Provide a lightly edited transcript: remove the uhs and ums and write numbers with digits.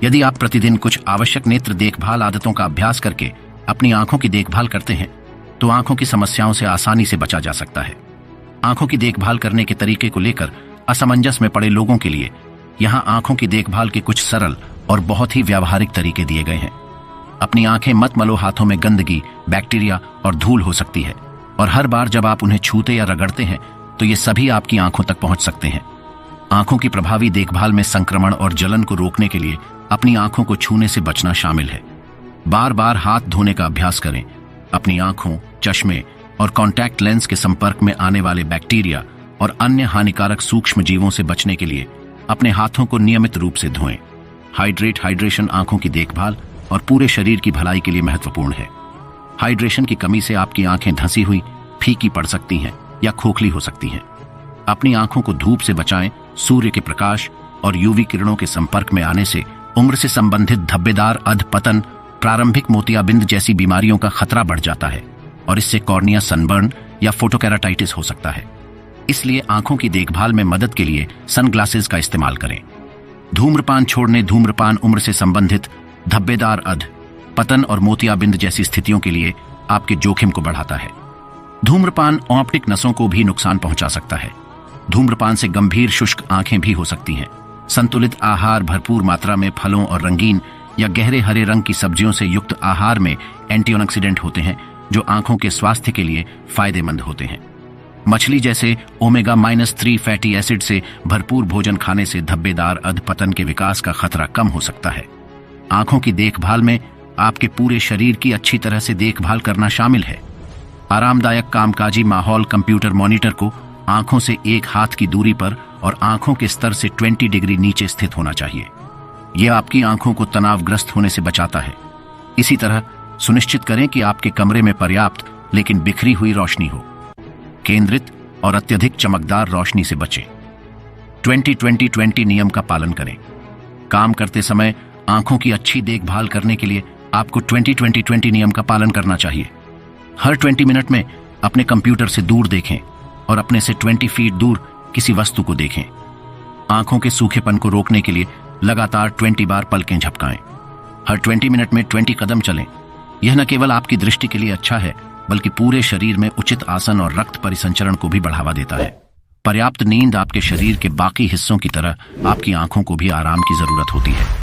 यदि आप प्रतिदिन कुछ आवश्यक नेत्र देखभाल आदतों का अभ्यास करके अपनी आंखों की देखभाल करते हैं तो आंखों की समस्याओं से आसानी से बचा जा सकता है। आंखों की देखभाल करने के तरीके को लेकर असमंजस में पड़े लोगों के लिए यहाँ आंखों की देखभाल के कुछ सरल और बहुत ही व्यावहारिक तरीके दिए गए हैं। अपनी आंखें मत मलो। हाथों में गंदगी, बैक्टीरिया और धूल हो सकती है और हर बार जब आप उन्हें छूते या रगड़ते हैं तो ये सभी आपकी आंखों तक पहुंच सकते हैं। आंखों की प्रभावी देखभाल में संक्रमण और जलन को रोकने के लिए अपनी आंखों को छूने से बचना शामिल है। बार बार हाथ धोने का अभ्यास करें। अपनी आंखों, चश्मे और कॉन्टैक्ट लेंस के संपर्क में आने वाले बैक्टीरिया और अन्य हानिकारक सूक्ष्म जीवों से बचने के लिए अपने हाथों को नियमित रूप से धोएं। हाइड्रेशन आंखों की देखभाल और पूरे शरीर की भलाई के लिए महत्वपूर्ण है। हाइड्रेशन की कमी से आपकी आंखें धंसी हुई, फीकी पड़ सकती हैं या खोखली हो सकती हैं। अपनी आंखों को धूप से बचाएं। सूर्य के प्रकाश और यूवी किरणों के संपर्क में आने से उम्र से संबंधित धब्बेदार अधपतन, प्रारंभिक मोतियाबिंद जैसी बीमारियों का खतरा बढ़ जाता है और इससे कॉर्निया सनबर्न या फोटोकेराटाइटिस हो सकता है। इसलिए आंखों की देखभाल में मदद के लिए सनग्लासेस का इस्तेमाल करें। धूम्रपान छोड़ने। धूम्रपान उम्र से संबंधित धब्बेदार अध पतन और मोतियाबिंद जैसी स्थितियों के लिए आपके जोखिम को बढ़ाता है। धूम्रपान ऑप्टिक नसों को भी नुकसान पहुंचा सकता है। धूम्रपान से गंभीर शुष्क आंखें भी हो सकती हैं। संतुलित आहार, भरपूर मात्रा में फलों और रंगीन या गहरे हरे रंग की सब्जियों से युक्त आहार में एंटीऑक्सीडेंट होते हैं जो आंखों के स्वास्थ्य के लिए फायदेमंद होते हैं। मछली जैसे ओमेगा-3 फैटी एसिड से भरपूर भोजन खाने से धब्बेदार अधपतन के विकास का खतरा कम हो सकता है। आंखों की देखभाल में आपके पूरे शरीर की अच्छी तरह से देखभाल करना शामिल है। आरामदायक कामकाजी माहौल। कंप्यूटर मॉनिटर को आंखों से एक हाथ की दूरी पर और आंखों के स्तर से 20 डिग्री नीचे स्थित होना चाहिए। यह आपकी आंखों को तनावग्रस्त होने से बचाता है। इसी तरह सुनिश्चित करें कि आपके कमरे में पर्याप्त लेकिन बिखरी हुई रोशनी हो। केंद्रित और अत्यधिक चमकदार रोशनी से बचें। 20-20-20 नियम का पालन करें। काम करते समय आंखों की अच्छी देखभाल करने के लिए आपको 20-20-20 नियम का पालन करना चाहिए। हर 20 मिनट में अपने कंप्यूटर से दूर देखें और अपने से 20 फीट दूर किसी वस्तु को देखें। आंखों के सूखेपन को रोकने के लिए लगातार 20 बार पलकें झपकाएं। हर 20 मिनट में 20 कदम चलें। यह न केवल आपकी दृष्टि के लिए अच्छा है बल्कि पूरे शरीर में उचित आसन और रक्त परिसंचरण को भी बढ़ावा देता है। पर्याप्त नींद आपके शरीर के बाकी हिस्सों की तरह आपकी आंखों को भी आराम की जरूरत होती है।